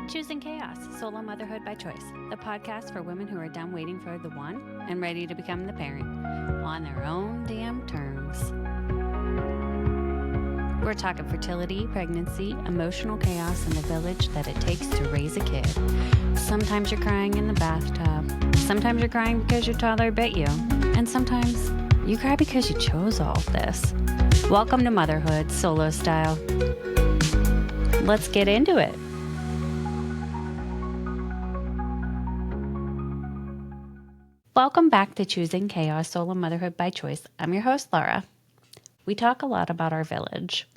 Choosing Chaos, Solo Motherhood by Choice, the podcast for women who are done waiting for the one and ready to become the parent on their own damn terms. We're talking fertility, pregnancy, emotional chaos, and the village that it takes to raise a kid. Sometimes you're crying in the bathtub. Sometimes you're crying because your toddler bit you. And sometimes you cry because you chose all of this. Welcome to motherhood, solo style. Let's get into it. Welcome back to Choosing Chaos, Solo Motherhood by Choice. I'm your host, Laura. We talk a lot about our village,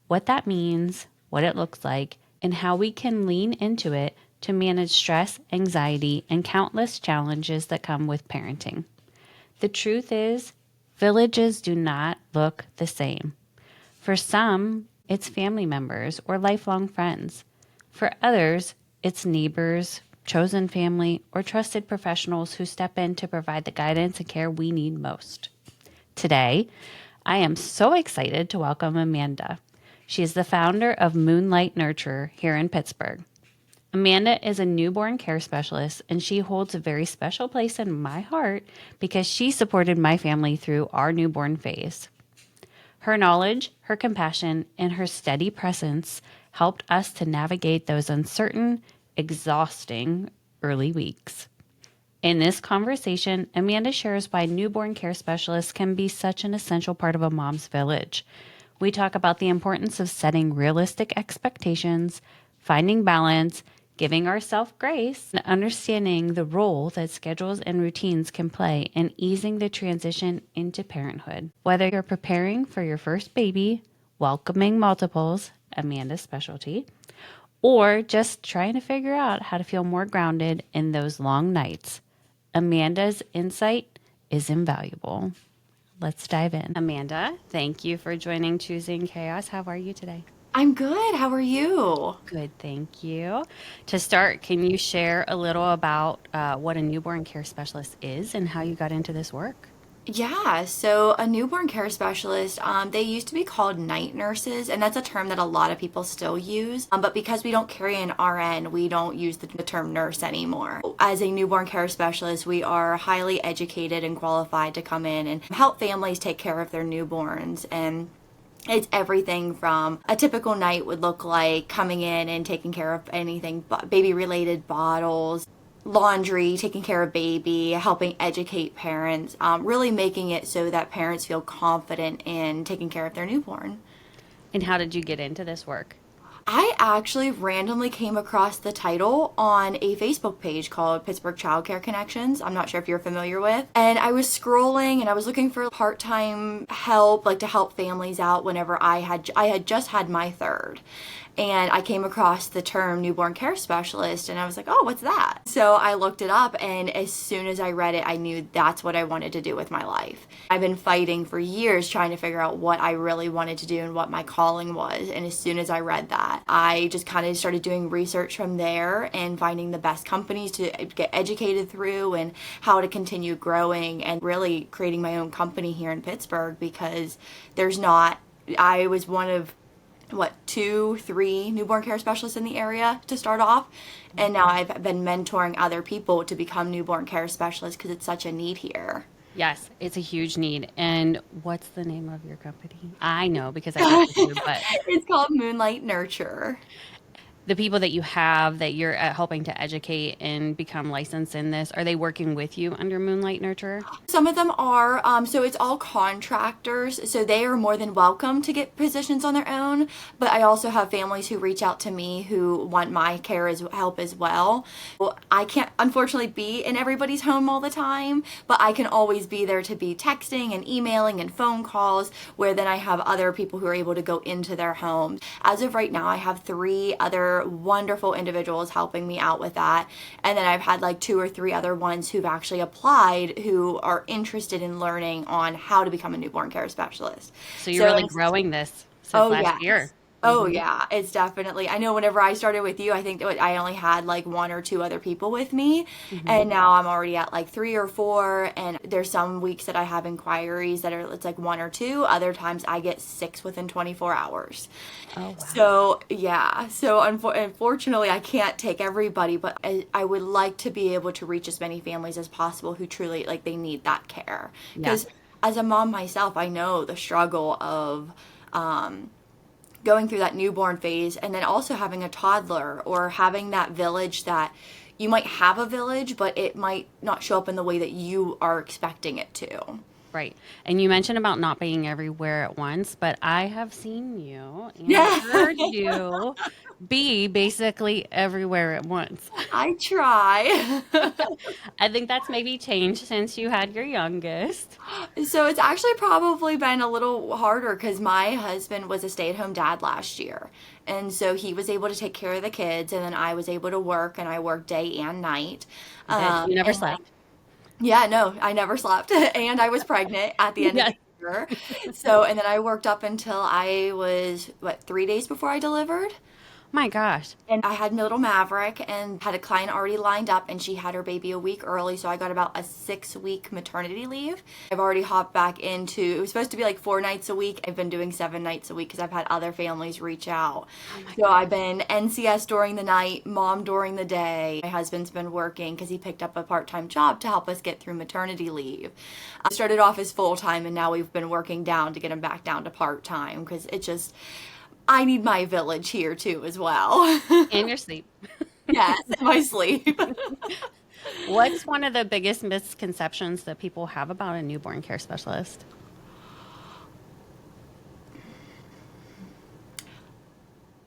what that means, what it looks like, and how we can lean into it to manage stress, anxiety, and countless challenges that come with parenting. The truth is, villages do not look the same. For some, it's family members or lifelong friends. For others, it's neighbors, chosen family, or trusted professionals who step in to provide the guidance and care we need most. Today, I am so excited to welcome Amanda. She is the founder of Moonlight Nurturer here in Pittsburgh. Amanda is a newborn care specialist, and she holds a very special place in my heart because she supported my family through our newborn phase. Her knowledge, her compassion, and her steady presence helped us to navigate those uncertain, exhausting early weeks. In this conversation, Amanda shares why newborn care specialists can be such an essential part of a mom's village. We talk about the importance of setting realistic expectations, finding balance, giving ourselves grace, and understanding the role that schedules and routines can play in easing the transition into parenthood. Whether you're preparing for your first baby, welcoming multiples, Amanda's specialty, or just trying to figure out how to feel more grounded in those long nights, Amanda's insight is invaluable. Let's dive in. Amanda, thank you for joining Choosing Chaos. How are you today? I'm good. How are you? Good, thank you. To start, can you share a little about what a newborn care specialist is and how you got into this work? Yeah, so a newborn care specialist, they used to be called night nurses, and that's a term that a lot of people still use. But because we don't carry an RN, we don't use the term nurse anymore. As a newborn care specialist, we are highly educated and qualified to come in and help families take care of their newborns. And it's everything from a typical night would look like coming in and taking care of anything baby related bottles, laundry, taking care of baby, helping educate parents, really making it so that parents feel confident in taking care of their newborn. And how did you get into this work? I actually randomly came across the title on a Facebook page called Pittsburgh Child Care Connections. I'm not sure if you're familiar with. And I was scrolling and I was looking for part-time help, like to help families out whenever I had just had my third. And I came across the term newborn care specialist and I was like, oh, what's that? So I looked it up, and as soon as I read it, I knew that's what I wanted to do with my life. I've been fighting for years trying to figure out what I really wanted to do and what my calling was. And as soon as I read that, I just kind of started doing research from there and finding the best companies to get educated through and how to continue growing and really creating my own company here in Pittsburgh, because I was one of 2-3 newborn care specialists in the area to start off, and now I've been mentoring other people to become newborn care specialists because it's such a need here. Yes, it's a huge need. And what's the name of your company? I know because I work with you, but It's called Moonlight Nurturer. the people that you have that you're helping to educate and become licensed in this, are they working with you under Moonlight Nurturer? Some of them are, so it's all contractors, so they are more than welcome to get positions on their own. But I also have families who reach out to me who want my help as well. Well, I can't unfortunately be in everybody's home all the time, but I can always be there to be texting and emailing and phone calls, where then I have other people who are able to go into their homes. As of right now, I have 3 other wonderful individuals helping me out with that. And then I've had like 2 or 3 other ones who've actually applied who are interested in learning on how to become a newborn care specialist. So you're really growing this since last year. Oh yeah, it's definitely. I know whenever I started with you, I think that I only had like one or two other people with me, Hmm. and now I'm already at like three or four. And there's some weeks that I have inquiries that are it's like one or two. Other times I get six within 24 hours. Oh, wow. So yeah, so unfortunately I can't take everybody, but I would like to be able to reach as many families as possible who truly like they need that care. Yeah. Because as a mom myself, I know the struggle of going through that newborn phase and then also having a toddler or having that village that you might have a village, but it might not show up in the way that you are expecting it to. Right. And you mentioned about not being everywhere at once, but I have seen you and Yeah, heard you be basically everywhere at once. I try. I think that's maybe changed since you had your youngest. So it's actually probably been a little harder because my husband was a stay-at-home dad last year. And so he was able to take care of the kids, and then I was able to work, and I worked day and night. You did. You never And slept. yeah, no, I never slept. And I was pregnant at the end of Yes. the year. So, and then I worked up until I was, what, 3 days before I delivered? My gosh. And I had my little Maverick and had a client already lined up, and she had her baby a week early, so I got about a 6 week maternity leave. I've already hopped back into, it was supposed to be like 4 nights a week. I've been doing 7 nights a week because I've had other families reach out. Oh my So I've goodness. been NCS during the night, mom during the day. My husband's been working because he picked up a part-time job to help us get through maternity leave. I started off as full-time, and now we've been working down to get him back down to part-time because it just, I need my village here too as well. And your sleep. Yes, my sleep. What's one of the biggest misconceptions that people have about a newborn care specialist?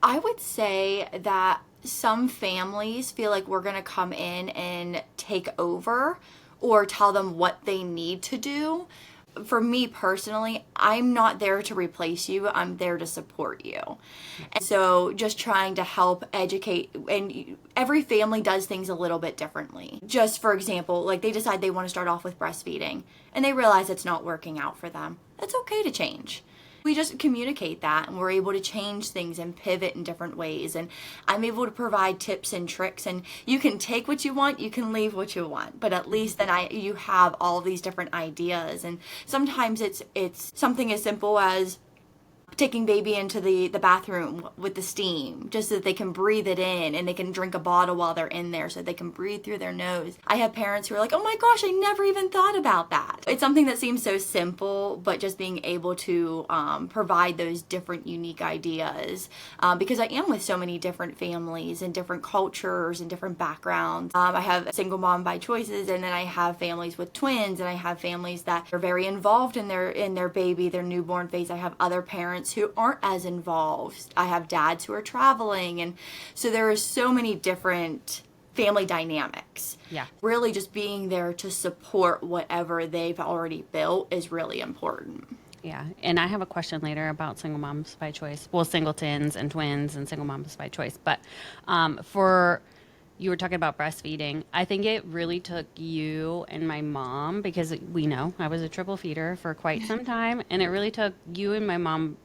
I would say that some families feel like we're going to come in and take over or tell them what they need to do. For me personally, I'm not there to replace you. I'm there to support you. And so just trying to help educate, and every family does things a little bit differently. Just for example, like they decide they want to start off with breastfeeding and they realize it's not working out for them. It's okay to change. We just communicate that and we're able to change things and pivot in different ways, and I'm able to provide tips and tricks, and you can take what you want, you can leave what you want, but at least then you have all these different ideas. And sometimes it's something as simple as taking baby into the bathroom with the steam just so that they can breathe it in, and they can drink a bottle while they're in there so they can breathe through their nose. I have parents who are like, oh my gosh, I never even thought about that. It's something that seems so simple, but just being able to provide those different unique ideas, because I am with so many different families and different cultures and different backgrounds. I have single mom by choices, and then I have families with twins, and I have families that are very involved in their baby, their newborn phase. I have other parents who aren't as involved. I have dads who are traveling, and so there are so many different family dynamics. Yeah. Really just being there to support whatever they've already built is really important. Yeah. And I have a question later about single moms by choice. Well, singletons and twins and single moms by choice. But for you were talking about breastfeeding. I think it really took you and my mom, because we know I was a triple feeder for quite some time, and it really took you and my mom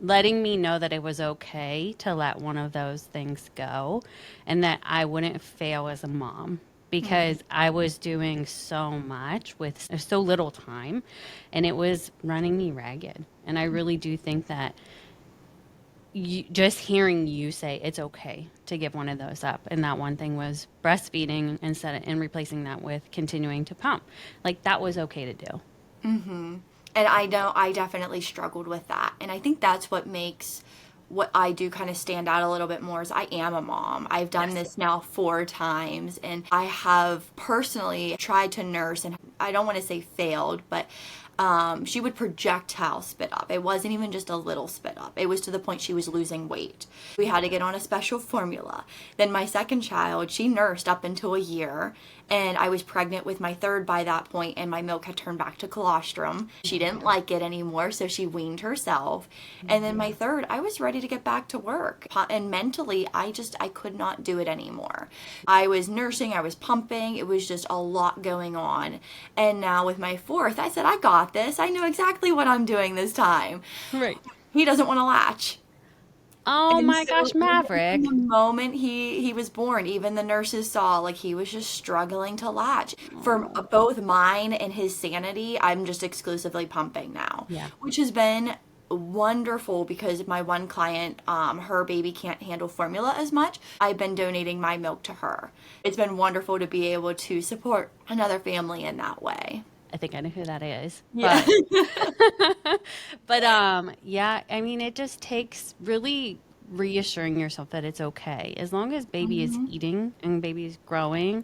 letting me know that it was okay to let one of those things go and that I wouldn't fail as a mom because I was doing so much with so little time, and it was running me ragged. And I really do think that just hearing you say it's okay to give one of those up, and that one thing was breastfeeding and replacing that with continuing to pump, like that was okay to do. And I know I definitely struggled with that. And I think that's what makes what I do kind of stand out a little bit more is I am a mom. I've done this now 4 times, and I have personally tried to nurse, and I don't want to say failed, but she would projectile spit up. It wasn't even just a little spit up. It was to the point she was losing weight. We had to get on a special formula. Then my second child, she nursed up until a year, and I was pregnant with my third by that point, and my milk had turned back to colostrum. She didn't like it anymore, so she weaned herself. And then my third, I was ready to get back to work. And mentally, I could not do it anymore. I was nursing, I was pumping, it was just a lot going on. And now with my fourth, I said, I got this. I know exactly what I'm doing this time. Right. He doesn't want to latch. Oh And my so gosh, from the Maverick. moment he was born, even the nurses saw like he was just struggling to latch. For Oh, both mine and his sanity, I'm just exclusively pumping now, yeah. which has been wonderful because my one client, her baby can't handle formula as much. I've been donating my milk to her. It's been wonderful to be able to support another family in that way. I think I know who that is. Yeah. Yeah, I mean, it just takes really reassuring yourself that it's okay. As long as baby is Mhm. eating and baby is growing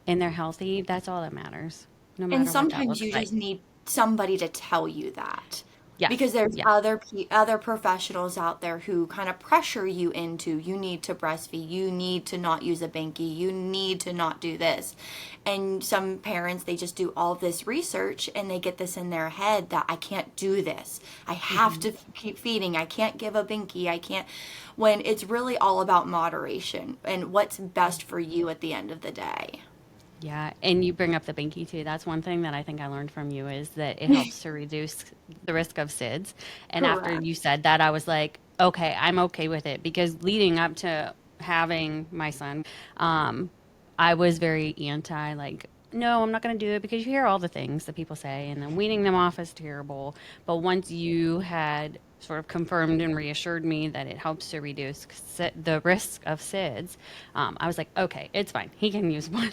and they're healthy, that's all that matters, no And matter what that sometimes looks you like. just need somebody to tell you that. Because Yes. there's Yeah. other professionals out there who kind of pressure you into you need to breastfeed, you need to not use a binky, you need to not do this. And some parents they just do all this research and they get this in their head that I can't do this. I have Mhm. to keep feeding. I can't give a binky. I can't when it's really all about moderation and what's best for you at the end of the day. Yeah, and you bring up the binky too. That's one thing that I think I learned from you is that it helps to reduce the risk of SIDS. And after Correct. you said that, I was like, okay, I'm okay with it because leading up to having my son, um, I was very anti, like, no, I'm not going to do it because you hear all the things that people say, and then weaning them off is terrible. But once you had sort of confirmed and reassured me that it helps to reduce the risk of SIDS, I was like, okay, it's fine. He can use one.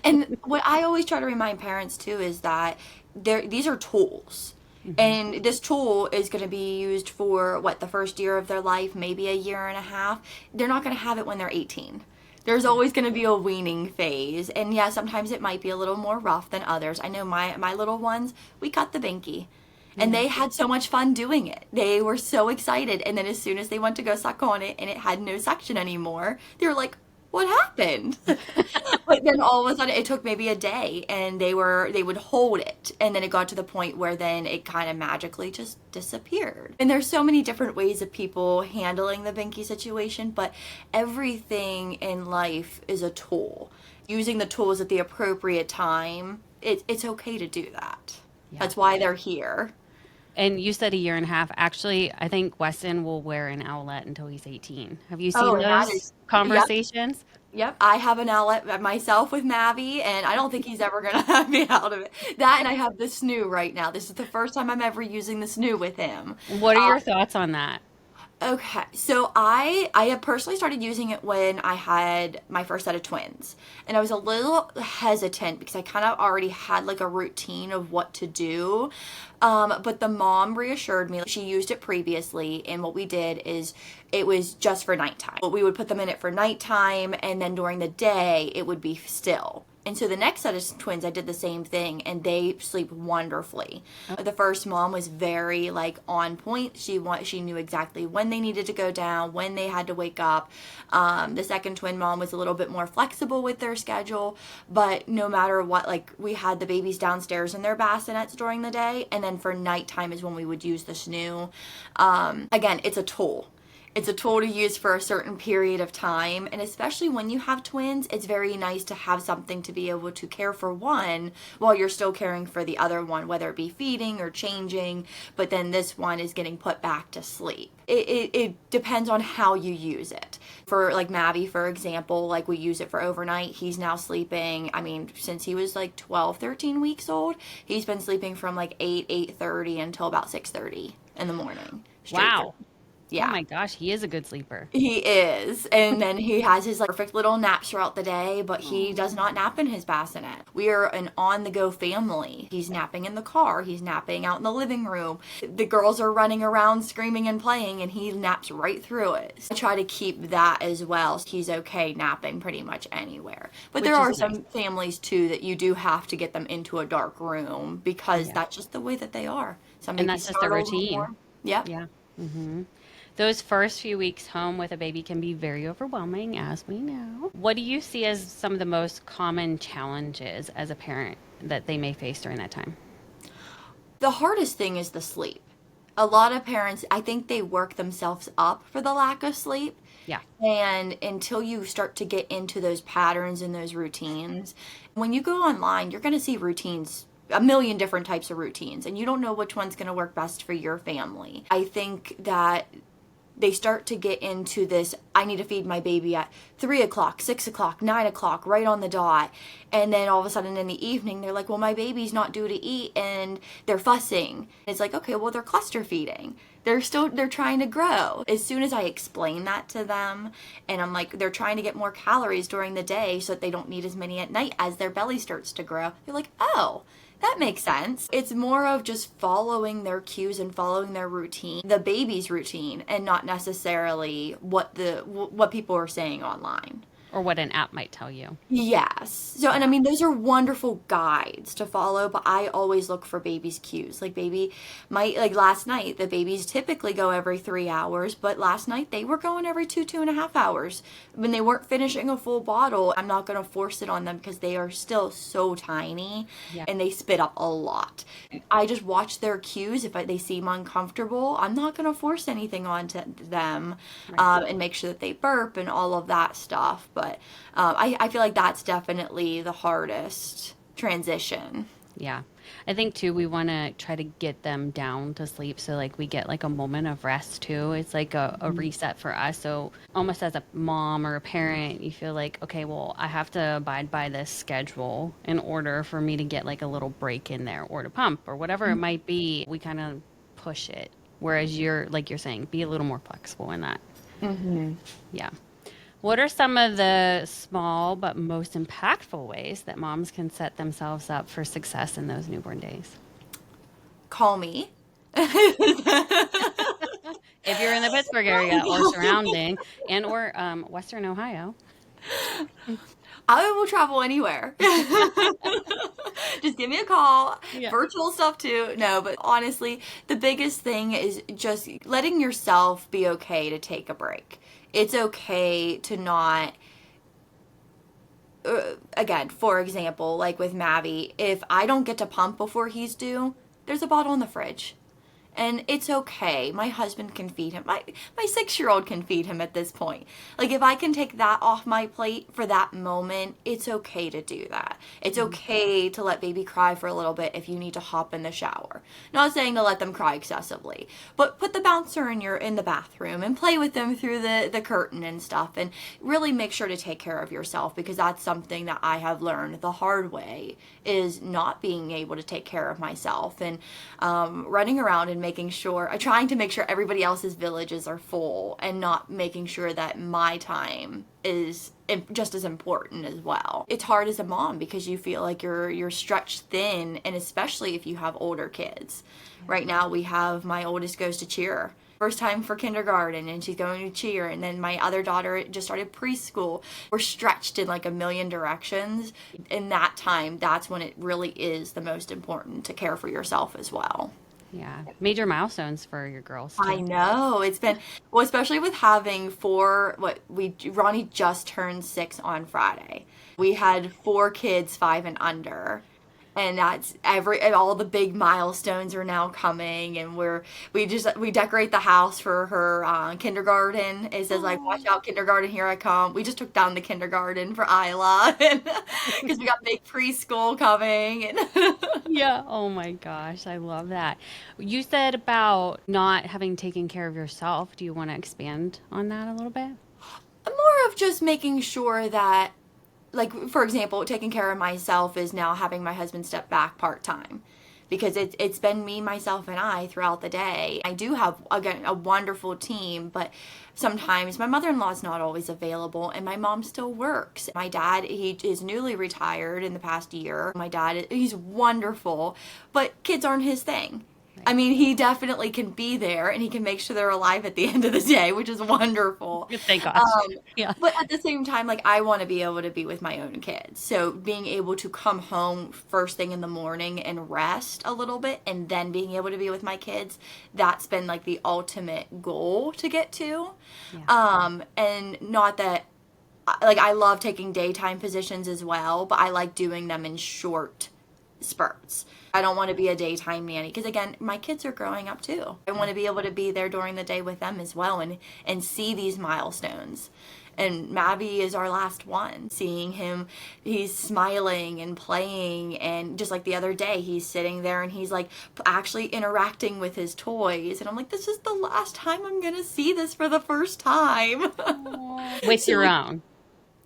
And what I always try to remind parents too is that these are tools. Mhm. And this tool is going to be used for what the first year of their life, maybe a year and a half. They're not going to have it when they're 18. There's Yeah. always going to be a weaning phase. And yeah, sometimes it might be a little more rough than others. I know my little ones, we cut the binky. And Yeah. they had so much fun doing it. They were so excited. And then as soon as they went to go suck on it and it had no suction anymore, they were like, what happened? But then all of a sudden it took maybe a day and they would hold it and then it got to the point where then it kind of magically just disappeared. And there's so many different ways of people handling the binky situation, but everything in life is a tool. Using the tools at the appropriate time, it's okay to do that. Yeah. That's why they're here. And you said a year and a half. Actually, I think Weston will wear an owlet until he's 18. Have you Oh, seen and that those is, yep, conversations? yep. I have an outlet myself with Mavi, and I don't think he's ever gonna have me out of it. That, and I have the snoo right now. This is the first time I'm ever using the snoo with him. What are your thoughts on that? Okay, so I have personally started using it when I had my first set of twins, and I was a little hesitant because I kind of already had like a routine of what to do. But the mom reassured me she used it previously, and what we did is it was just for nighttime. But we would put them in it for nighttime, and then during the day it would be still. And so the next set of twins, I did the same thing, and they sleep wonderfully. The first mom was very like on point. She knew exactly when they needed to go down, when they had to wake up. The second twin mom was a little bit more flexible with their schedule, but no matter what, like we had the babies downstairs in their bassinets during the day, and then for nighttime is when we would use the snoo. Again, it's a tool. It's a tool to use for a certain period of time. And especially when you have twins, it's very nice to have something to be able to care for one while you're still caring for the other one, whether it be feeding or changing. But then this one is getting put back to sleep. It depends on how you use it. For like Mavi, for example, like we use it for overnight. He's now sleeping, I mean, since he was like 12, 13 weeks old, he's been sleeping from like 8:30 until about 6:30 in the morning straight through. Wow. Oh Yeah. my gosh, he is a good sleeper. He is. And then he has his like perfect little naps throughout the day, but he does Oh. not nap in his bassinet. We are an on the go family. He's napping in the car, he's napping out in the living room. The girls are running around screaming and playing, and he naps right through it. So I try to keep that as well. He's okay napping pretty much anywhere. But there Which is are nice. some families too that you do have to get them into a dark room because Yeah. that's just the way that they are. Some And babies that's just a start a little routine. more. Yep. Yeah. Hmm. Those first few weeks home with a baby can be very overwhelming, as we know. What do you see as some of the most common challenges as a parent that they may face during that time? The hardest thing is the sleep. A lot of parents, I think they work themselves up for the lack of sleep. Yeah. And until you start to get into those patterns and those routines, when you go online, you're going to see routines, a million different types of routines, and you don't know which one's going to work best for your family. I think that they start to get into this, I need to feed my baby at 3 o'clock, 6 o'clock, 9 o'clock, right on the dot. And then all of a sudden in the evening, they're like, well, my baby's not due to eat, and they're fussing. It's like, okay, well, they're cluster feeding. They're trying to grow. As soon as I explain that to them, and I'm like, they're trying to get more calories during the day so that they don't need as many at night as their belly starts to grow, they're like, oh, that makes sense. It's more of just following their cues and following their routine, the baby's routine, and not necessarily what people are saying online. Or what an app might tell you. Yes. So, and I mean, those are wonderful guides to follow, but I always look for baby's cues. Like like last night, the babies typically go every 3 hours, but last night they were going every 2.5 hours. When they weren't finishing a full bottle, I'm not going to force it on them because they are still so tiny, and they spit up a lot. I just watch their cues. If they seem uncomfortable, I'm not going to force anything onto them, and make sure that they burp and all of that stuff. But I feel like that's definitely the hardest transition. Yeah. I think too, we want to try to get them down to sleep. So like we get like a moment of rest too. It's like a reset for us. So almost as a mom or a parent, you feel like, okay, well, I have to abide by this schedule in order for me to get like a little break in there, or to pump, or whatever it might be. We kind of push it. Whereas like you're saying, be a little more flexible in that. Mm-hmm. Yeah. What are some of the small but most impactful ways that moms can set themselves up for success in those newborn days? Call me. If you're in the Pittsburgh area or surrounding, and or Western Ohio. I will travel anywhere. Just give me a call. Yeah. Virtual stuff too. No, but honestly, the biggest thing is just letting yourself be okay to take a break. It's okay to not, again, for example, like with Mavi, if I don't get to pump before he's due, there's a bottle in the fridge. And it's okay. My husband can feed him. My 6-year-old can feed him at this point. Like, if I can take that off my plate for that moment, it's okay to do that. It's okay to let baby cry for a little bit if you need to hop in the shower. Not saying to let them cry excessively, but put the bouncer in the bathroom and play with them through the curtain and stuff, and really make sure to take care of yourself, because that's something that I have learned the hard way, is not being able to take care of myself, and running around and trying to make sure everybody else's villages are full, and not making sure that my time is just as important as well. It's hard as a mom because you feel like you're stretched thin, and especially if you have older kids. Right now we have, my oldest goes to cheer. First time for kindergarten, and she's going to cheer, and then my other daughter just started preschool. We're stretched in like a million directions. In that time, that's when it really is the most important to care for yourself as well. Yeah. Major milestones for your girls too. I know. It's been, well, especially with having Ronnie just turned 6 on Friday. We had 4 kids 5 and under. And that's all the big milestones are now coming, and we decorate the house for her kindergarten. It says like, watch out, kindergarten, here I come. We just took down the kindergarten for Isla, because we got big preschool coming. And yeah. Oh my gosh, I love that. You said about not having taken care of yourself. Do you want to expand on that a little bit? More of just making sure that, like, for example, taking care of myself is now having my husband step back part-time, because it's been me, myself, and I throughout the day. I do have, again, a wonderful team, but sometimes my mother-in-law's not always available, and my mom still works. My dad, he is newly retired in the past year. My dad, he's wonderful, but kids aren't his thing. I mean, he definitely can be there, and he can make sure they're alive at the end of the day, which is wonderful. Thank God. Yeah. But at the same time, like, I want to be able to be with my own kids. So being able to come home first thing in the morning and rest a little bit, and then being able to be with my kids, that's been like the ultimate goal to get to. Yeah. And not that, like, I love taking daytime positions as well, but I like doing them in short spurts. I don't want to be a daytime nanny, because again, my kids are growing up too. I want to be able to be there during the day with them as well, and see these milestones. And Mavi is our last one. Seeing him, he's smiling and playing, and just like the other day, he's sitting there and he's like actually interacting with his toys. And I'm like, this is the last time I'm gonna see this for the first time. With So, your like, own.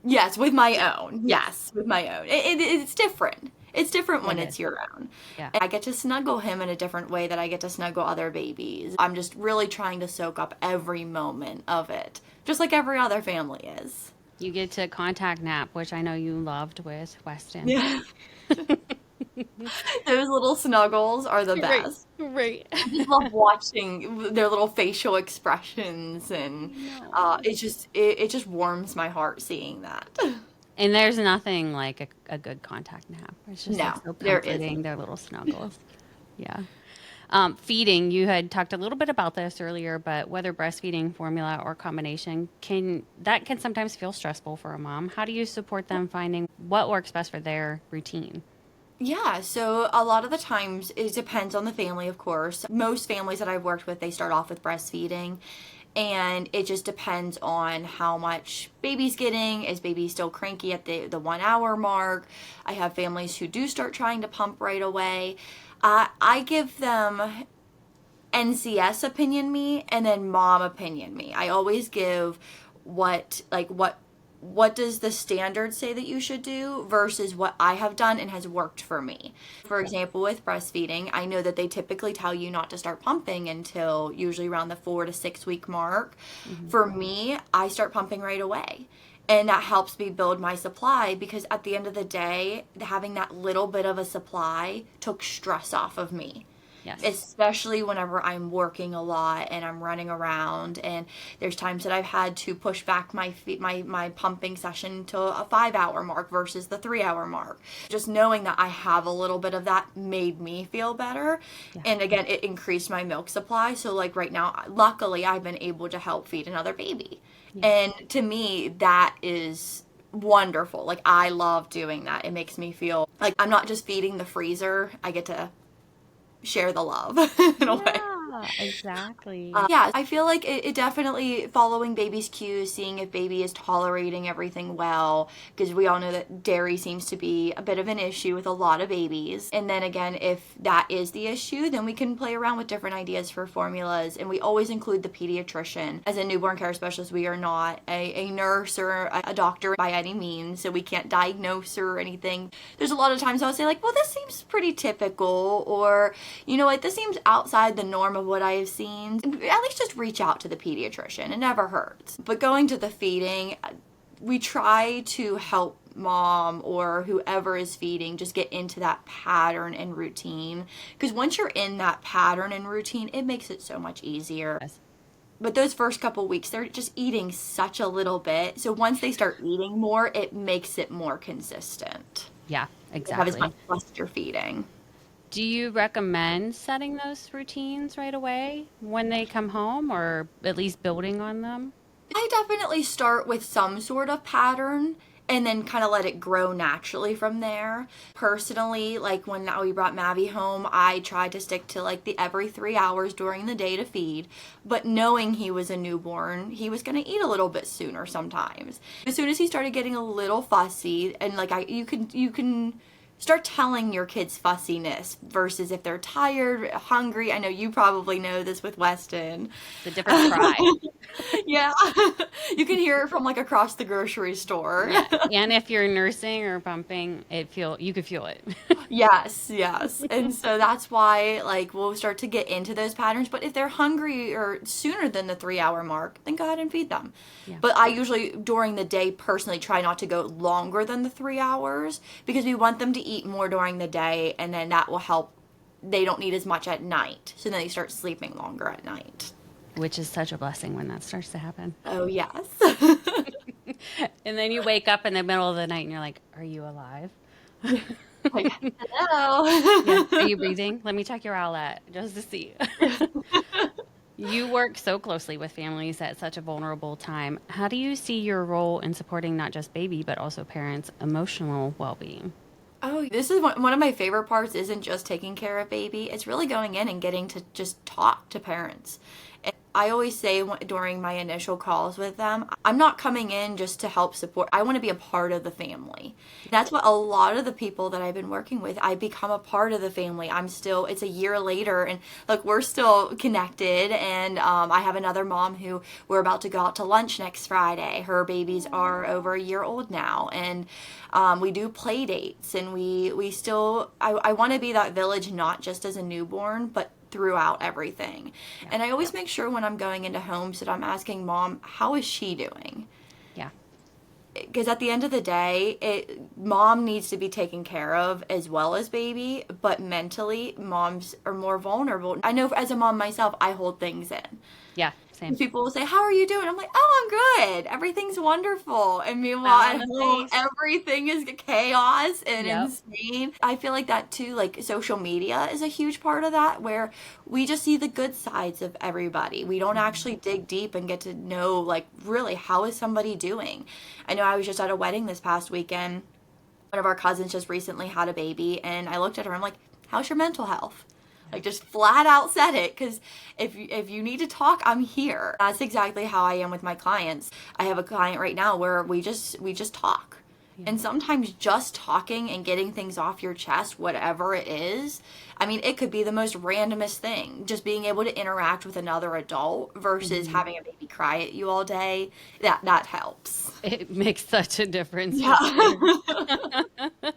yes, with my own. Yes, with my own. It's different. It's different when It it's is. your own. Yeah. And I get to snuggle him in a different way that I get to snuggle other babies. I'm just really trying to soak up every moment of it, just like every other family is. You get to contact nap, which I know you loved with Weston. Yeah. Those little snuggles are the Right, best. right. I just love watching their little facial expressions, and No. it just warms my heart seeing that. And there's nothing like a good contact nap. It's just like No, so there comforting, isn't. their little snuggles. Yeah. Feeding, you had talked a little bit about this earlier, but whether breastfeeding, formula, or combination can sometimes feel stressful for a mom. How do you support them finding what works best for their routine? Yeah, so a lot of the times it depends on the family, of course. Most families that I've worked with, they start off with breastfeeding, and it just depends on how much baby's getting. Is baby still cranky at the 1 hour mark? I have families who do start trying to pump right away. I give them NCS opinion me and then mom opinion me. I always give what does the standard say that you should do versus what I have done and has worked for me. For example, with breastfeeding, I know that they typically tell you not to start pumping until usually around the 4 to 6 week mark. Hmm. For me, I start pumping right away. And that helps me build my supply because at the end of the day, having that little bit of a supply took stress off of me, Yes. especially whenever I'm working a lot and I'm running around. And there's times that I've had to push back my pumping session to a 5 hour mark versus the 3 hour mark. Just knowing that I have a little bit of that made me feel better. Yeah. And again, it increased my milk supply. So like right now, luckily I've been able to help feed another baby. Yeah. And to me, that is wonderful. Like I love doing that. It makes me feel like I'm not just feeding the freezer. I get to share the love in a way. Yeah, exactly. Yeah, I feel like it definitely following baby's cues, seeing if baby is tolerating everything well, because we all know that dairy seems to be a bit of an issue with a lot of babies. And then again, if that is the issue, then we can play around with different ideas for formulas. And we always include the pediatrician. As a newborn care specialist, we are not a nurse or a doctor by any means, so we can't diagnose or anything. There's a lot of times I'll say like, well, this seems pretty typical, or you know what, this seems outside the norm of what I have seen. At least just reach out to the pediatrician. It never hurts. But going to the feeding, we try to help mom or whoever is feeding just get into that pattern and routine. Because once you're in that pattern and routine, it makes it so much easier. Yes. But those first couple weeks, they're just eating such a little bit. So once they start eating more, it makes it more consistent. Yeah, You don't have as exactly. much cluster feeding. Do you recommend setting those routines right away when they come home or at least building on them? I definitely start with some sort of pattern and then kind of let it grow naturally from there. Personally, like when we brought Mavi home, I tried to stick to like the every 3 hours during the day to feed, but knowing he was a newborn, he was going to eat a little bit sooner sometimes. As soon as he started getting a little fussy, and like you can start telling your kids fussiness versus if they're tired, hungry. I know you probably know this with Weston. It's a different cry. Yeah. You can hear it from like across the grocery store. Yeah. And if you're nursing or pumping, you could feel it. Yes, yes. And so that's why like we'll start to get into those patterns. But if they're hungry or sooner than the 3 hour mark, then go ahead and feed them. Yeah. But I usually during the day personally try not to go longer than the 3 hours because we want them to eat more during the day and then that will help. They don't need as much at night. So then they start sleeping longer at night. Which is such a blessing when that starts to happen. Oh, yes. And then you wake up in the middle of the night and you're like, are you alive? Like, hello. Yeah. Are you breathing? Let me check your outlet just to see. You work so closely with families at such a vulnerable time. How do you see your role in supporting not just baby, but also parents' emotional well-being? Oh, this is one of my favorite parts isn't just taking care of baby. It's really going in and getting to just talk to parents. I always say during my initial calls with them, I'm not coming in just to help support. I want to be a part of the family. That's what a lot of the people that I've been working with, I become a part of the family. I'm still, it's a year later, and look, we're still connected. And I have another mom who we're about to go out to lunch next Friday. Her babies are over a year old now. And we do play dates, and we still, I want to be that village, not just as a newborn, but throughout everything. Yeah. And I always make sure when I'm going into homes that I'm asking mom, how is she doing? Yeah. Because at the end of the day, mom needs to be taken care of as well as baby, but mentally, moms are more vulnerable. I know as a mom myself, I hold things in. Yeah. Same. People will say, "How are you doing?" I'm like, "Oh, I'm good. Everything's wonderful." And meanwhile, Smile on at the home, face. everything is chaos and Yep. insane. I feel like that too. Like social media is a huge part of that, where we just see the good sides of everybody. We don't actually dig deep and get to know, like, really, how is somebody doing? I know I was just at a wedding this past weekend. One of our cousins just recently had a baby, and I looked at her. I'm like, "How's your mental health?" Like, just flat out said it, because if you need to talk, I'm here. That's exactly how I am with my clients. I have a client right now where we just talk. Yeah. And sometimes just talking and getting things off your chest, whatever it is, I mean, it could be the most randomest thing. Just being able to interact with another adult versus having a baby cry at you all day, that helps. It makes such a difference for Yeah. sure.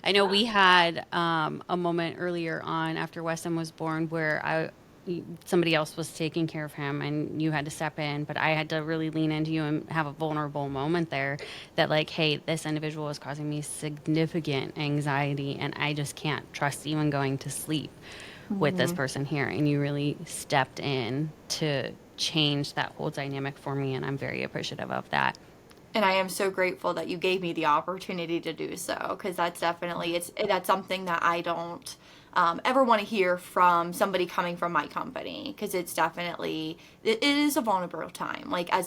I know we had a moment earlier on after Weston was born where somebody else was taking care of him and you had to step in, but I had to really lean into you and have a vulnerable moment there that, like, hey, this individual is causing me significant anxiety and I just can't trust even going to sleep with this person here. And you really stepped in to change that whole dynamic for me, and I'm very appreciative of that. And I am so grateful that you gave me the opportunity to do so, because that's definitely that's something that I don't ever want to hear from somebody coming from my company, because it's definitely it is a vulnerable time. Like, as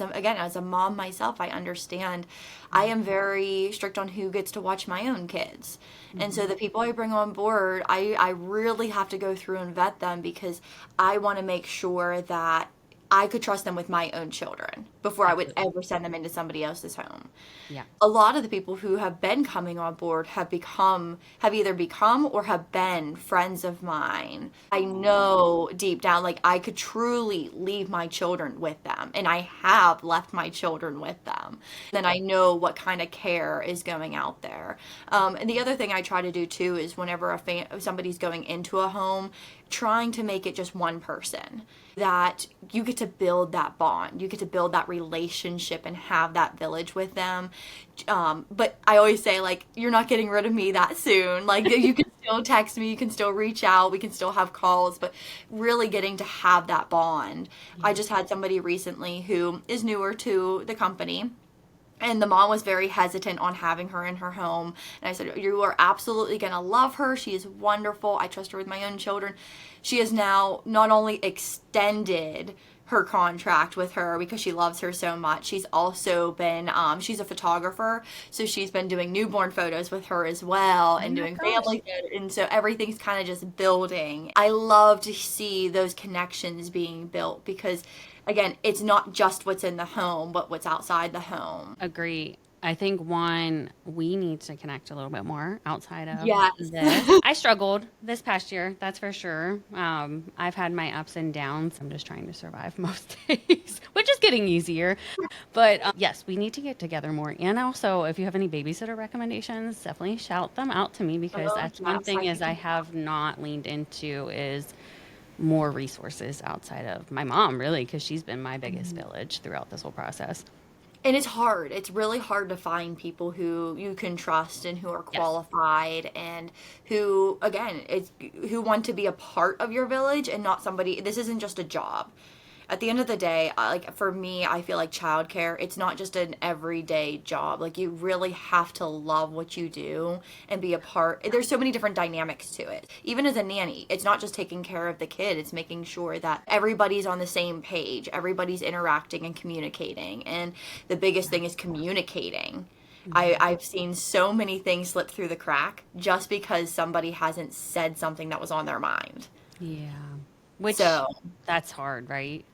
a mom myself, I understand. I am very strict on who gets to watch my own kids. And so the people I bring on board, I really have to go through and vet them, because I want to make sure that I could trust them with my own children before I would Absolutely. ever send them into somebody else's home. Yeah. A lot of the people who have been coming on board have either become or have been friends of mine. I know deep down, like, I could truly leave my children with them, and I have left my children with them. Then I know what kind of care is going out there. And the other thing I try to do too is whenever somebody's going into a home, trying to make it just one person, that you get to build that bond, you get to build that relationship and have that village with them. But I always say, like, you're not getting rid of me that soon. Like, you can still text me, you can still reach out, we can still have calls, but really getting to have that bond. I just had somebody recently who is newer to the company, and the mom was very hesitant on having her in her home. And I said, "You are absolutely going to love her. She is wonderful. I trust her with my own children." She has now not only extended her contract with her because she loves her so much, she's also been, she's a photographer. So she's been doing newborn photos with her as well, Oh and my doing gosh. family photos. And so everything's kind of just building. I love to see those connections being built, because again, it's not just what's in the home, but what's outside the home. Agree. I think one, we need to connect a little bit more outside of Yes. this. I struggled this past year, that's for sure. I've had my ups and downs. I'm just trying to survive most days, which is getting easier. But yes, we need to get together more. And also, if you have any babysitter recommendations, definitely shout them out to me, because Oh, that's one yes, thing I is I can. have not leaned into is more resources outside of my mom, really, because she's been my biggest village throughout this whole process. And it's hard. It's really hard to find people who you can trust and who are Yes. qualified, and who, again, who want to be a part of your village and not somebody. This isn't just a job. At the end of the day, like, for me, I feel like childcare, it's not just an everyday job. Like, you really have to love what you do and be a part. There's so many different dynamics to it. Even as a nanny, it's not just taking care of the kid, it's making sure that everybody's on the same page, everybody's interacting and communicating. And the biggest thing is communicating. I've seen so many things slip through the crack just because somebody hasn't said something that was on their mind. Yeah. Which So that's hard, right?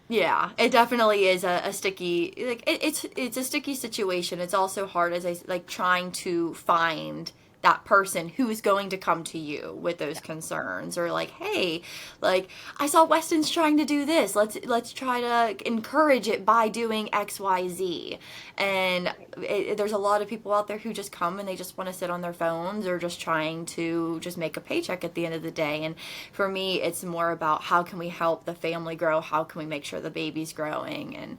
Yeah, it definitely is a sticky, like it's a sticky situation. It's also hard as like trying to find that person who's going to come to you with those concerns, or like, hey, like I saw Weston's trying to do this. Let's try to encourage it by doing XYZ. And there's a lot of people out there who just come and they just want to sit on their phones, or just trying to just make a paycheck at the end of the day. And for me, it's more about how can we help the family grow? How can we make sure the baby's growing? And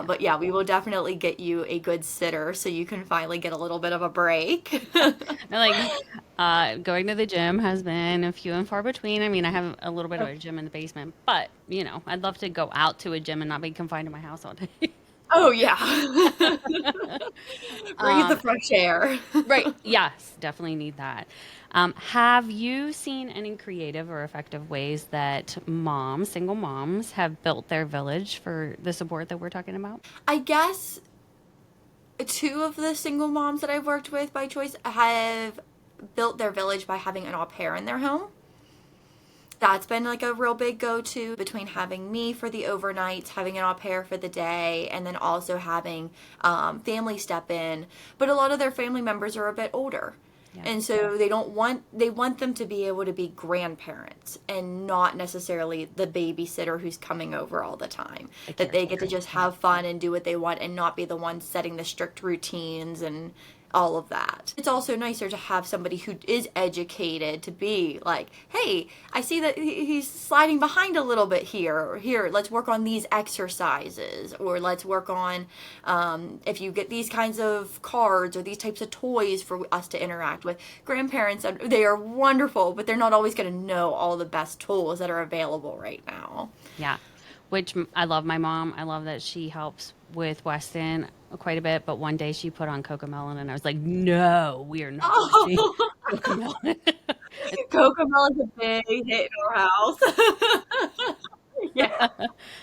but yeah, we will definitely get you a good sitter so you can finally get a little bit of a break. Like, going to the gym has been a few and far between. I mean, I have a little bit of a gym in the basement, but I'd love to go out to a gym and not be confined to my house all day. Oh yeah. Breathe the Um, fresh air. right. Yes, definitely need that. Have you seen any creative or effective ways that moms, single moms, have built their village for the support that we're talking about? I guess two of the single moms that I've worked with by choice have built their village by having an au pair in their home. That's been like a real big go-to, between having me for the overnights, having an au pair for the day, and then also having family step in. But a lot of their family members are a bit older. Yeah. And so they want them to be able to be grandparents and not necessarily the babysitter who's coming over all the time. That they get to just have fun and do what they want and not be the ones setting the strict routines and all of that. It's also nicer to have somebody who is educated to be like, hey, I see that he's sliding behind a little bit here. Or here, let's work on these exercises. Or let's work on if you get these kinds of cards or these types of toys for us to interact with. Grandparents, they are wonderful, but they're not always going to know all the best tools that are available right now. Yeah. Which I love my mom. I love that she helps with Weston quite a bit. But one day she put on Cocomelon and I was like, no, we are not watching Oh, Cocomelon. Cocomelon's a big hit in our house. Yeah.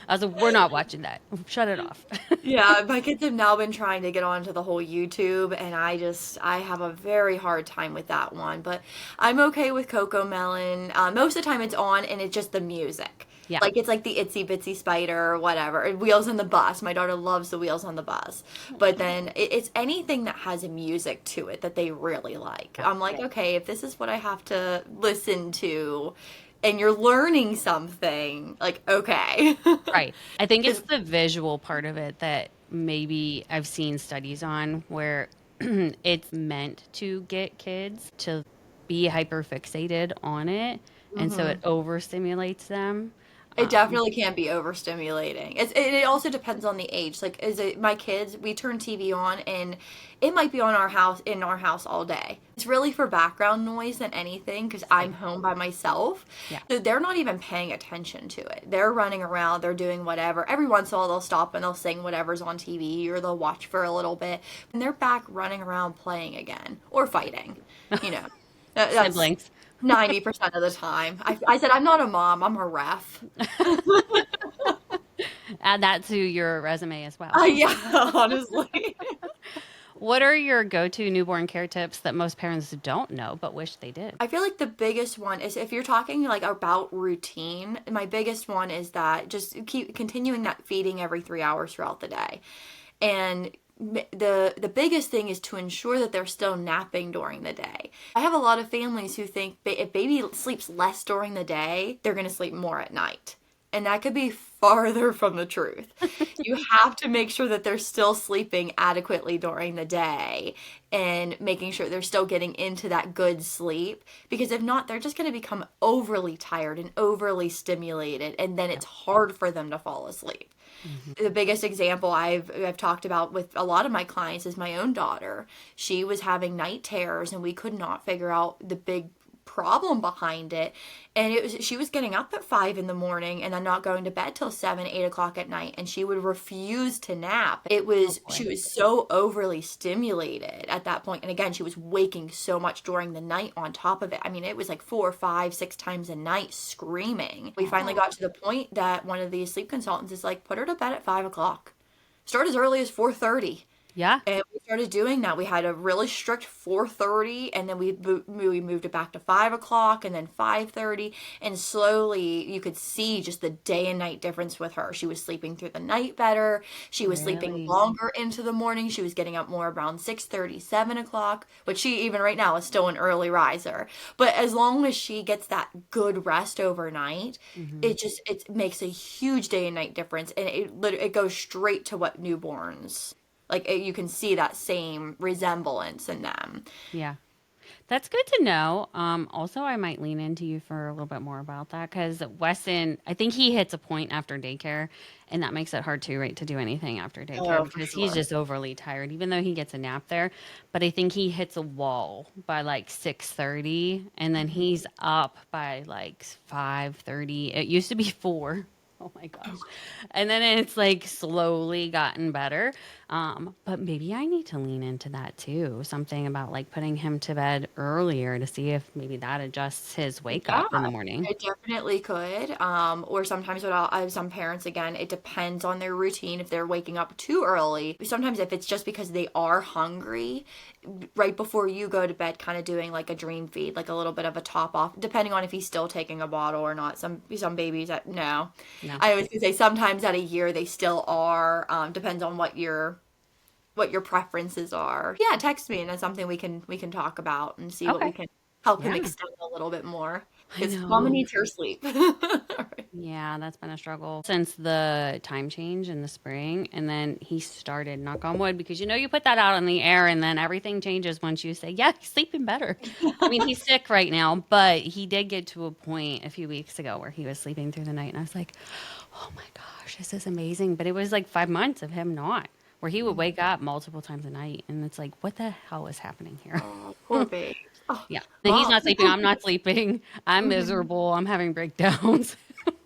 I was like, we're not watching that. Shut it off. Yeah, my kids have now been trying to get onto the whole YouTube, and I have a very hard time with that one. But I'm okay with Coco Melon. Most of the time it's on, and it's just the music. Yeah. Like it's like the Itsy Bitsy Spider or whatever. And Wheels on the Bus. My daughter loves the Wheels on the Bus. But then it's anything that has a music to it that they really like. I'm like, okay, if this is what I have to listen to, and you're learning something, like, okay. Right. I think it's the visual part of it that maybe I've seen studies on where it's meant to get kids to be hyper fixated on it. And so it overstimulates them. It definitely can be overstimulating. It also depends on the age. Like, is it my kids? We turn TV on, and it might be on our house in our house all day. It's really for background noise than anything, because I'm home by myself. Yeah. So they're not even paying attention to it. They're running around. They're doing whatever. Every once in a while, they'll stop and they'll sing whatever's on TV, or they'll watch for a little bit, and they're back running around playing again or fighting. You know, that's Siblings. 90% of the time. I said I'm not a mom. I'm a ref. Add that to your resume as well. Yeah, honestly. What are your go-to newborn care tips that most parents don't know but wish they did? I feel like the biggest one is, if you're talking like about routine, my biggest one is that just keep continuing that feeding every 3 hours throughout the day. And the biggest thing is to ensure that they're still napping during the day. I have a lot of families who think if baby sleeps less during the day, they're going to sleep more at night. And that could be farther from the truth. You have to make sure that they're still sleeping adequately during the day and making sure they're still getting into that good sleep. Because if not, they're just going to become overly tired and overly stimulated. And then it's hard for them to fall asleep. Mm-hmm. The biggest example I've talked about with a lot of my clients is my own daughter. She was having night terrors, and we could not figure out the big problem behind it. And she was getting up at 5 a.m. and then not going to bed till 7, 8 o'clock at night, and she would refuse to nap. She was so overly stimulated at that point. And again, she was waking so much during the night on top of it. I mean, it was like 4, 5, 6 times a night screaming. We finally got to the point that one of these sleep consultants is like, put her to bed at 5 o'clock. Start as early as 4:30. Yeah. And we started doing that. We had a really strict 4:30, and then we moved it back to 5 o'clock, and then 5:30, and slowly you could see just the day and night difference with her. She was sleeping through the night better. She was sleeping Really? longer into the morning. She was getting up more around 6:30, 7 o'clock, which she even right now is still an early riser. But as long as she gets that good rest overnight, Hmm. it makes a huge day and night difference, and it goes straight to what newborns like you can see that same resemblance in them. Yeah. That's good to know. Also, I might lean into you for a little bit more about that because Weston, I think he hits a point after daycare, and that makes it hard too, right, to do anything after daycare Oh, for because he's sure. just overly tired, even though he gets a nap there. But I think he hits a wall by like 6:30, and then he's up by like 5:30. It used to be 4. Oh my gosh. And then it's like slowly gotten better. But maybe I need to lean into that too. Something about like putting him to bed earlier to see if maybe that adjusts his wake Yeah, up in the morning. it definitely could. Or sometimes I have some parents, again, it depends on their routine. If they're waking up too early, sometimes if it's just because they are hungry, right before you go to bed, kind of doing like a dream feed, like a little bit of a top off, depending on if he's still taking a bottle or not. Some babies that no, No. I was gonna say sometimes at a year they still are. Depends on what your preferences are. Yeah, text me and it's something we can talk about and see what we Okay. can help him Yeah. extend a little bit more I because mama know. needs her sleep. All right. Yeah, that's been a struggle since the time change in the spring. And then he started, knock on wood, because you put that out in the air and then everything changes once you say, yeah, he's sleeping better. I mean, he's sick right now, but he did get to a point a few weeks ago where he was sleeping through the night. And I was like, oh my gosh, this is amazing. But it was like 5 months of him not, where he would wake up multiple times a night. And it's like, what the hell is happening here? Oh, poor babe. Oh, Yeah. And he's mom. not sleeping. I'm not sleeping. I'm Mhm. miserable. I'm having breakdowns.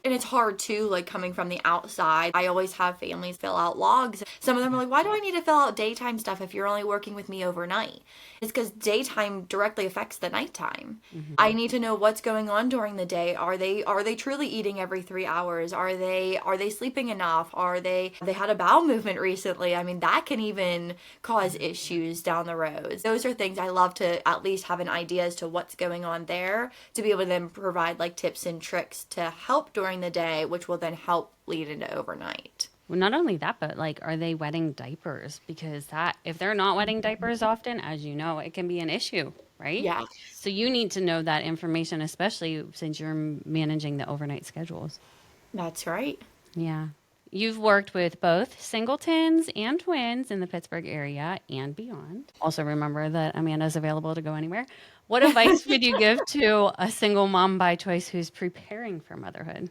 And it's hard too, like coming from the outside. I always have families fill out logs. Some of them are Yeah. like, why do I need to fill out daytime stuff if you're only working with me overnight? It's because daytime directly affects the nighttime. I Hmm. need to know what's going on during the day. Are they truly eating every 3 hours? Are they sleeping enough? Have they had a bowel movement recently? I mean, that can even cause issues down the road. Those are things I love to at least have an idea as to what's going on there to be able to then provide like tips and tricks to help during the day, which will then help lead into overnight. Well, not only that, but like, are they wetting diapers? Because that, if they're not wetting diapers often, as you know, it can be an issue, right? Yes, So you need to know that information, especially since you're managing the overnight schedules. that's right. Yeah. You've worked with both singletons and twins in the Pittsburgh area and beyond. Also, remember that Amanda's available to go anywhere. What advice would you give to a single mom by choice who's preparing for motherhood?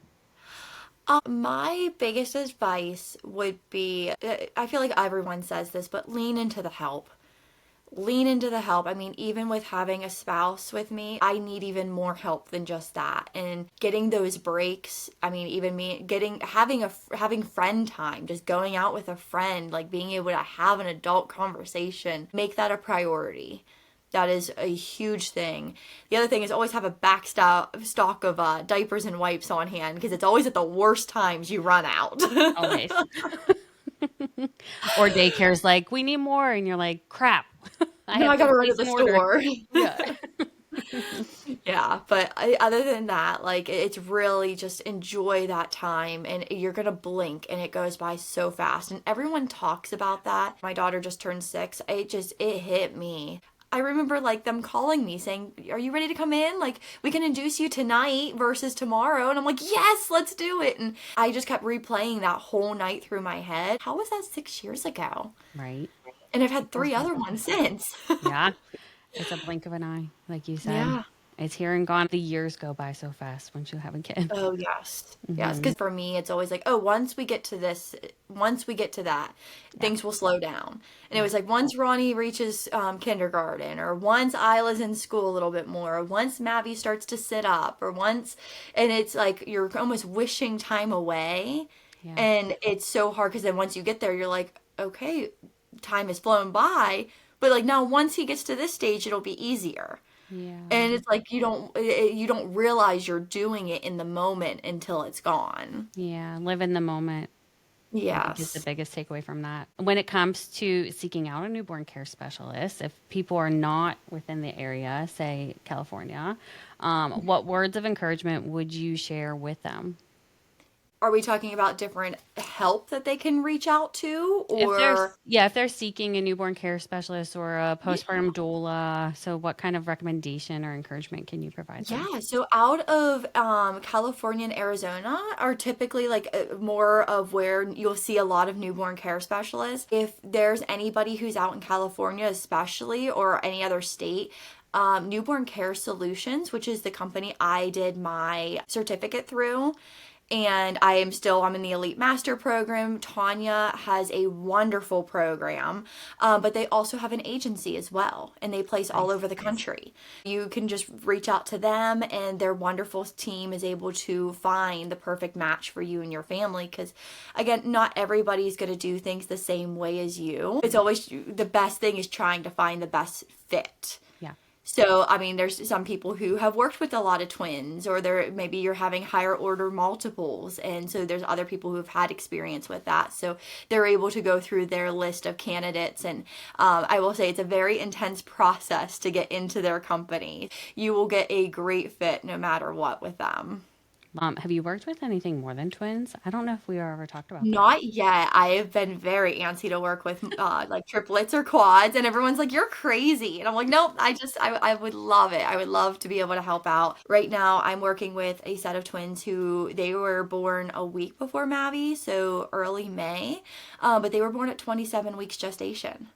My biggest advice would be I feel like everyone says this, but lean into the help. Lean into the help. I mean, even with having a spouse with me, I need even more help than just that. And getting those breaks, I mean, even me getting having friend time, just going out with a friend, like being able to have an adult conversation, make that a priority. That is a huge thing. The other thing is always have a stock of diapers and wipes on hand because it's always at the worst times you run out. Always. Or daycare's like, we need more. And you're like, crap, I No, have I to gotta run to place the an order. store. Yeah. Yeah, but other than that, like it's really just enjoy that time and you're gonna blink and it goes by so fast. And everyone talks about that. My daughter just turned 6. It hit me. I remember like them calling me saying, "Are you ready to come in? Like we can induce you tonight versus tomorrow." And I'm like, "Yes, let's do it." And I just kept replaying that whole night through my head. How was that 6 years ago? Right. And I've had Goes three by other so ones fast. since. Yeah. It's a blink of an eye, like you said. Yeah. It's here and gone. The years go by so fast once you have a kid. Oh, yes. Yes, Hmm. because for me, it's always like, oh, once we get to that, Yeah. things will slow down. And it Yeah. was like, once Ronnie reaches kindergarten, or once Isla's in school a little bit more, or once Mavi starts to sit up, and it's like you're almost wishing time away. Yeah. And it's so hard because then once you get there, you're like, okay, time has flown by. But like now, once he gets to this stage, it'll be easier. Yeah. And it's like you don't realize you're doing it in the moment until it's gone. Yeah. Live in the moment. I think is the Yes. biggest takeaway from that. When it comes to seeking out a newborn care specialist, if people are not within the area, say California, what words of encouragement would you share with them? Are we talking about different help that they can reach out to, If they're, or? yeah, if they're seeking a newborn care specialist or a Yeah. postpartum doula, so what kind of recommendation or encouragement can you provide them? Yeah, so out of California and Arizona are typically like more of where you'll see a lot of newborn care specialists. If there's anybody who's out in California, especially, or any other state, Newborn Care Solutions, which is the company I did my certificate through, and I'm in the Elite Master program. Tanya has a wonderful program, but they also have an agency as well, and they place all Nice. over the country. You can just reach out to them, and their wonderful team is able to find the perfect match for you and your family. Because, again, not everybody's going to do things the same way as you. It's always the best thing is trying to find the best fit. Yeah. So, I mean, there's some people who have worked with a lot of twins, or maybe you're having higher order multiples, and so there's other people who have had experience with that. So they're able to go through their list of candidates, and I will say it's a very intense process to get into their company. You will get a great fit no matter what with them. Have you worked with anything more than twins? I don't know if we ever talked about that. Not yet. I have been very antsy to work with like triplets or quads, and everyone's like, "You're crazy," and I'm like, "Nope. I would love it. I would love to be able to help out." Right now, I'm working with a set of twins who they were born a week before Mavi, so early May, but they were born at 27 weeks gestation.